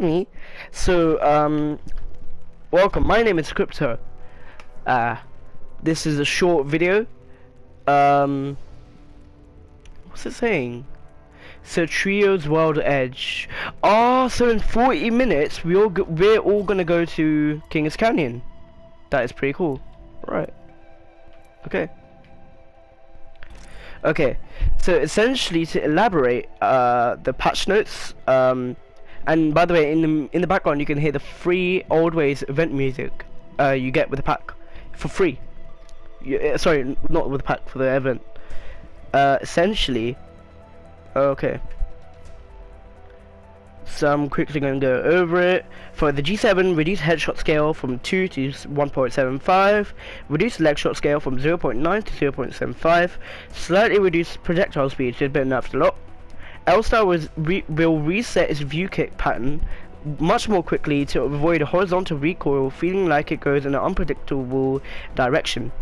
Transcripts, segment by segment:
Me. So, welcome. My name is Crypto. Uh, this is a short video. Um, what's it saying? So, Trio's World Edge. Oh, so in 40 minutes, we're all gonna go to Kings Canyon. That is pretty cool. Right. Okay. Okay. So, essentially, to elaborate, the patch notes, and by the way, in the background you can hear the free Old Ways event music you get with the pack for free. Sorry, not with the pack, for the event. Essentially, okay. So I'm quickly going to go over it. For the G7, reduce headshot scale from 2 to 1.75, reduce leg shot scale from 0.9 to 0.75, slightly reduce projectile speed, which has been nerfed a lot. L-Star will reset its view kick pattern much more quickly to avoid a horizontal recoil, feeling like it goes in an unpredictable direction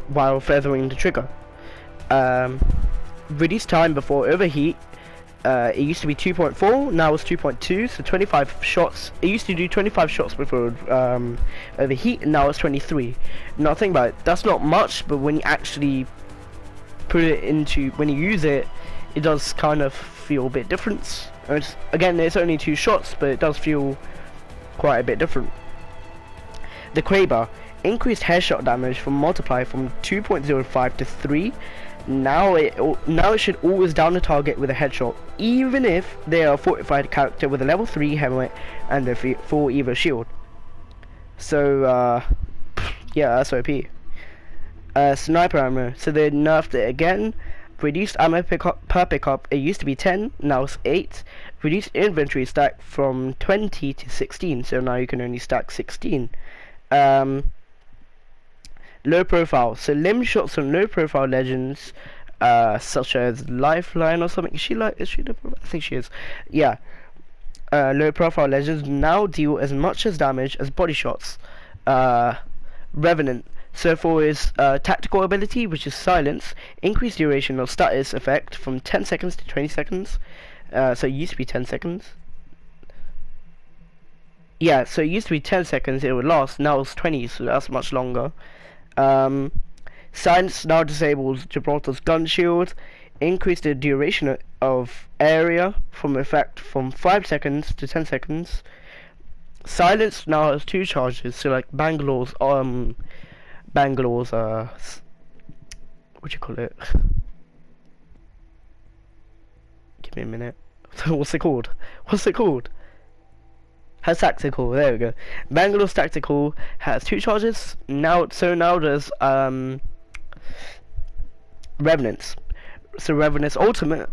while feathering the trigger. Reduce time before overheat. It used to be 2.4, now it's 2.2, so 25 shots. It used to do 25 shots before overheat, and now it's 23. Now think about it, that's not much, but when you actually put it into, when you use it, it does kind of feel a bit different. Again, it's only 2 shots, but it does feel quite a bit different. The Kraber increased headshot damage from multiply from 2.05 to 3. Now it should always down the target with a headshot, even if they are a fortified character with a level 3 helmet and a full Evo shield. So yeah, that's OP. Sniper ammo, so they nerfed it again. Reduced ammo per pickup, it used to be 10, now it's 8. Reduced inventory stack from 20 to 16, so now you can only stack 16. Low profile, so limb shots on low profile legends, such as Lifeline or something. Is she low profile? I think she is. Yeah. Low profile legends now deal as much as damage as body shots. Revenant. So for his tactical ability, which is silence, increased duration of status effect from 10 seconds to 20 seconds. So it used to be 10 seconds. Yeah, so it used to be 10 seconds it would last, now it's 20, so that's much longer. Silence now disables Gibraltar's gun shield, increased the duration of area from effect from 5 seconds to 10 seconds. Silence now has 2 charges, so like Bangalore's what do you call it? Give me a minute. What's it called? Has tactical, there we go. Bangalore's tactical has 2 charges. Now there's Revenants. So Revenant's ultimate,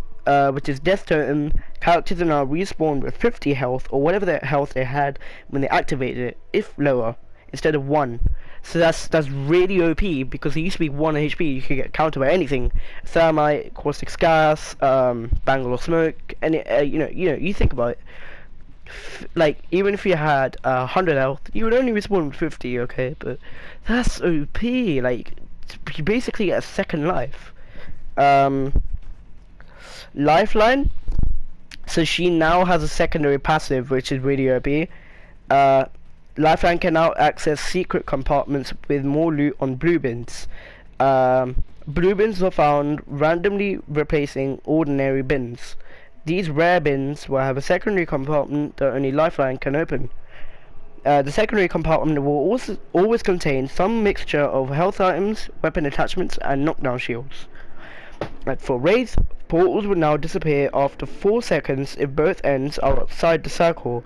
which is Death Totem, characters are now respawned with 50 health or whatever their health they had when they activated it, if lower, instead of 1. So that's really OP, because it used to be 1 HP, you could get countered by anything. Thermite, caustic gas, Bangalore smoke, and you think about it. Like, even if you had 100 health, you would only respawn with 50, okay? But that's OP, like, you basically get a second life. Lifeline, so she now has a secondary passive, which is really OP. Lifeline can now access secret compartments with more loot on blue bins. Blue bins are found randomly replacing ordinary bins. These rare bins will have a secondary compartment that only Lifeline can open. The secondary compartment will also always contain some mixture of health items, weapon attachments, and knockdown shields. Like for Wraith, portals will now disappear after 4 seconds if both ends are outside the circle.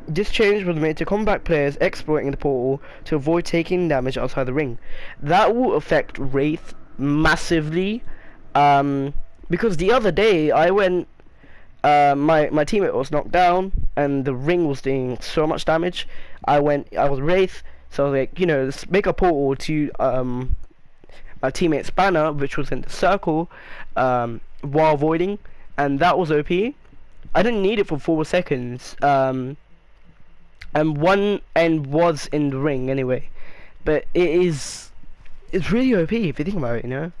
This change was made to combat players exploiting the portal to avoid taking damage outside the ring. That will affect Wraith massively, because the other day I went, my teammate was knocked down and the ring was doing so much damage. I was Wraith, so I was like, let's make a portal to my teammate's banner, which was in the circle, while avoiding, and that was OP. I didn't need it for 4 seconds, and one end was in the ring anyway, but it's really OP if you think about it,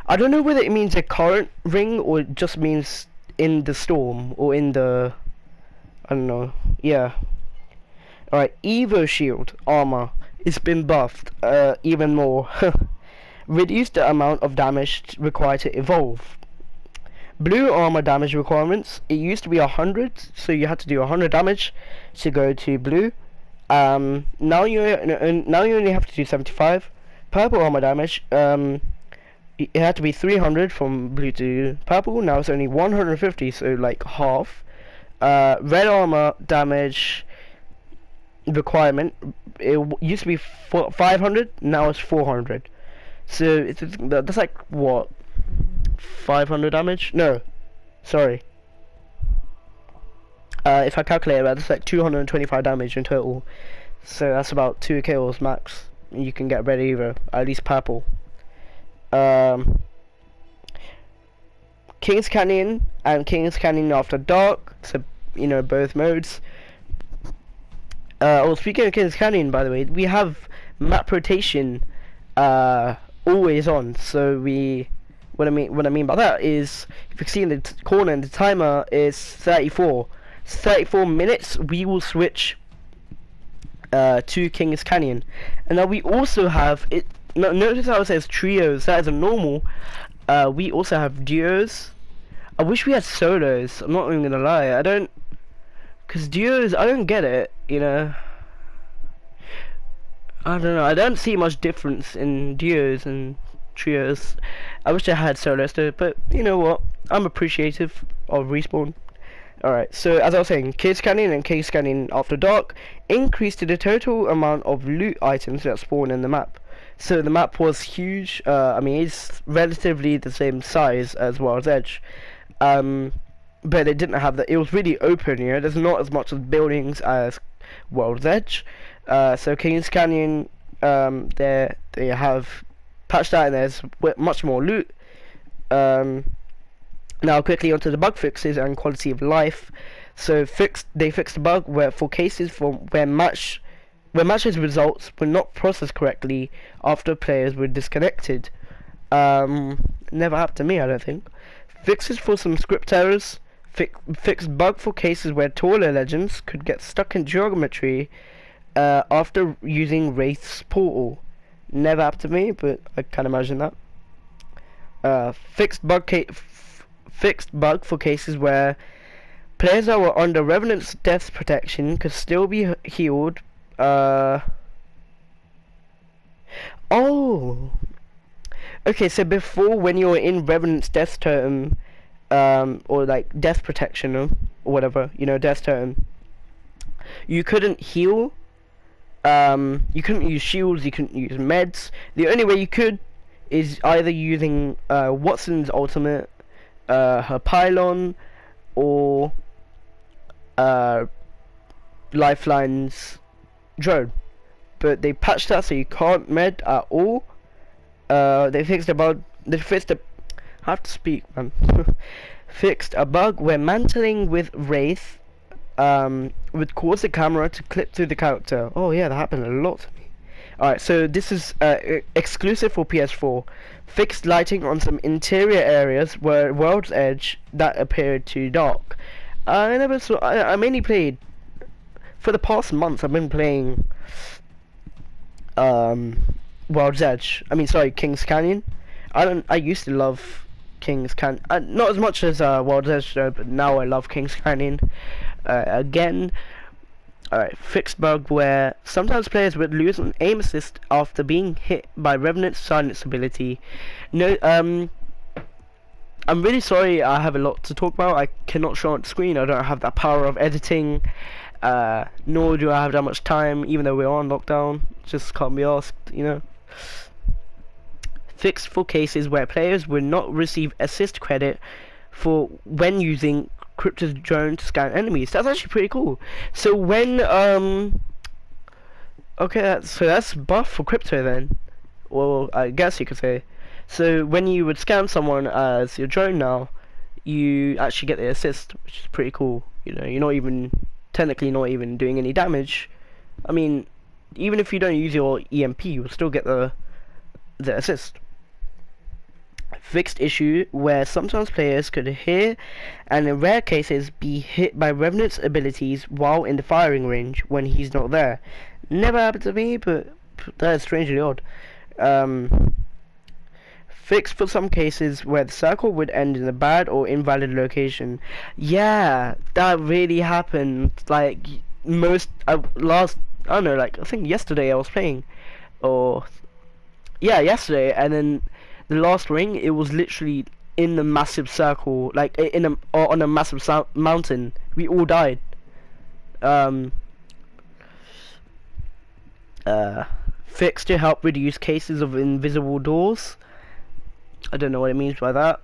I don't know whether it means a current ring or it just means in the storm or in the I don't know. Yeah. Alright, Evo Shield armor. It's been buffed even more. Reduce the amount of damage required to evolve. Blue armor damage requirements. It used to be 100, so you had to do 100 damage to go to blue. Now you only have to do 75. Purple armor damage. It had to be 300 from blue to purple. Now it's only 150, so like half. Red armor damage requirement. It used to be 500. Now it's 400. So that's like what? 500 damage? No, sorry. If I calculate that, that's like 225 damage in total. So that's about 2 kills max. You can get red Evo, at least purple. King's Canyon and King's Canyon After Dark. So you know both modes. Oh, speaking of King's Canyon, by the way, we have map rotation always on. So what I mean by that is, if you can see in the corner, and the timer is 34. 34 minutes. We will switch to King's Canyon, and now we also have it. Notice how it says trios. That is a normal. We also have duos. I wish we had solos. I'm not even gonna lie. I don't, cause duos. I don't get it. You know. I don't know. I don't see much difference in duos and trios. I wish I had solos too, but you know what? I'm appreciative of Respawn. Alright, so as I was saying, King's Canyon and King's Canyon After Dark increased the total amount of loot items that spawn in the map. So the map was huge. I mean, it's relatively the same size as World's Edge, but it didn't have that. It was really open. You know, there's not as much of buildings as World's Edge. So King's Canyon, they have patched out, and there's much more loot. Now quickly onto the bug fixes and quality of life. So they fixed the bug where for cases where matches results were not processed correctly after players were disconnected. Never happened to me, I don't think. Fixes for some script errors. Fixed bug for cases where taller legends could get stuck in geometry after using Wraith's portal. Never happened to me, but I can imagine that. Fixed bug for cases where players that were under Revenant's death protection could still be healed. Oh, okay. So before, when you were in Revenant's death totem, or like death protection or whatever, you know, death totem, you couldn't heal. You couldn't use shields. You couldn't use meds. The only way you could is either using Watson's ultimate, her pylon, or Lifeline's drone. But they patched that so you can't med at all. They fixed a bug. I have to speak, man. Fixed a bug where mantling with Wraith would cause the camera to clip through the character. Oh yeah, that happened a lot to me. Alright, so this is exclusive for PS4. Fixed lighting on some interior areas where World's Edge that appeared too dark. I mainly played, for the past month I've been playing World's Edge. King's Canyon. I used to love King's Canyon, not as much as World's Edge though, but now I love King's Canyon again. Alright, fixed bug where sometimes players would lose an aim assist after being hit by Revenant's silence ability. No, I'm really sorry, I have a lot to talk about. I cannot show on the screen. I don't have that power of editing, nor do I have that much time, even though we're on lockdown. Just can't be asked, you know. Fixed for cases where players would not receive assist credit for when using Crypto's drone to scan enemies. That's actually pretty cool. So when okay, that's buff for Crypto then. Well, I guess you could say. So when you would scan someone as your drone now, you actually get the assist, which is pretty cool. You know, you're not even technically not even doing any damage. I mean, even if you don't use your EMP, you'll still get the assist. fixed issue where sometimes players could hear and in rare cases be hit by Revenant's abilities while in the firing range when he's not there. Never happened to me, but that is strangely odd. Fixed for some cases where the circle would end in a bad or invalid location. Yeah, that really happened. Like most last, I don't know, like I think yesterday I was playing, or yeah, yesterday, and then the last ring it was literally in the massive circle, like in a or on a massive mountain. We all died. Fixed to help reduce cases of invisible doors. I don't know what it means by that.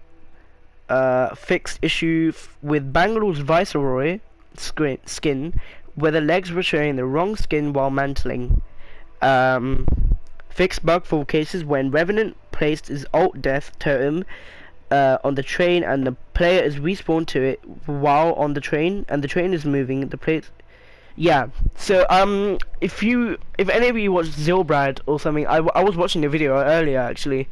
Fixed issue with Bangalore's Viceroy skin, where the legs were showing the wrong skin while mantling. Fixed bug for cases when Revenant placed his alt death totem on the train and the player is respawned to it while on the train and the train is moving. The place. Yeah, so if any of you watched Zilbrad or something, I was watching the video earlier actually.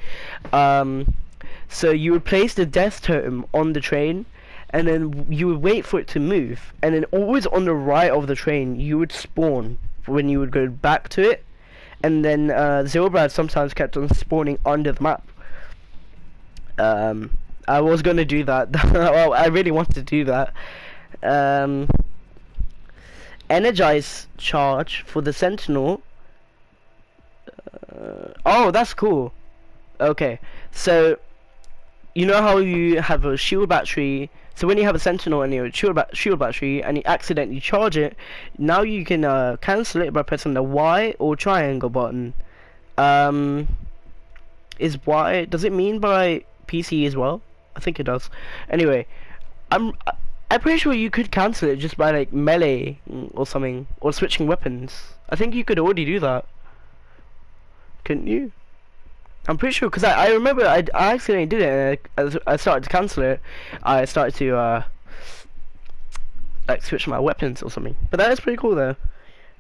So you would place the death totem on the train, and then you would wait for it to move, and then always on the right of the train you would spawn when you would go back to it, and then Zilbrad sometimes kept on spawning under the map. I was gonna do that. Well, I really wanted to do that. Energize charge for the Sentinel. Oh, that's cool. Okay, so you know how you have a shield battery. So when you have a Sentinel and your shield battery and you accidentally charge it, now you can cancel it by pressing the Y or triangle button. Is Y, does it mean by PC as well? I think it does. Anyway, I'm pretty sure you could cancel it just by like melee or something, or switching weapons. I think you could already do that, couldn't you? I'm pretty sure, because I remember I accidentally did it and I started to cancel it. I started to like switch my weapons or something. But that is pretty cool though.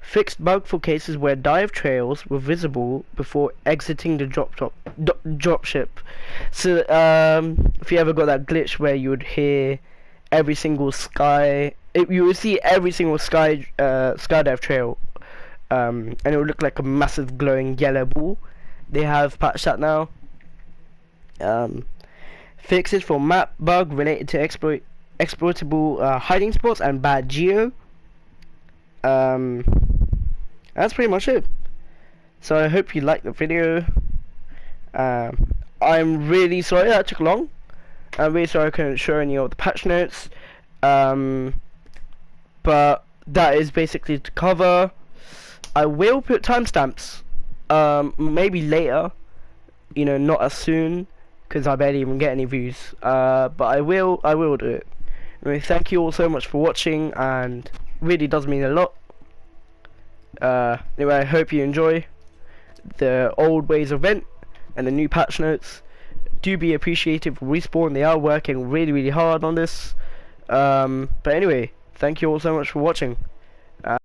Fixed bug for cases where dive trails were visible before exiting the dropship. So if you ever got that glitch where you would hear every single you would see every single skydive trail, and it would look like a massive glowing yellow ball. They have patched that now. Fixes for map bug related to exploitable hiding spots and bad geo. That's pretty much it. So I hope you liked the video. I'm really sorry that took long. I'm really sorry I couldn't show any of the patch notes. But that is basically the cover. I will put timestamps. Maybe later, you know, not as soon, because I barely even get any views. But I will do it. Anyway, thank you all so much for watching, and really does mean a lot. Anyway, I hope you enjoy the old ways event and the new patch notes. Do be appreciative for Respawn. They are working really hard on this. But anyway, thank you all so much for watching.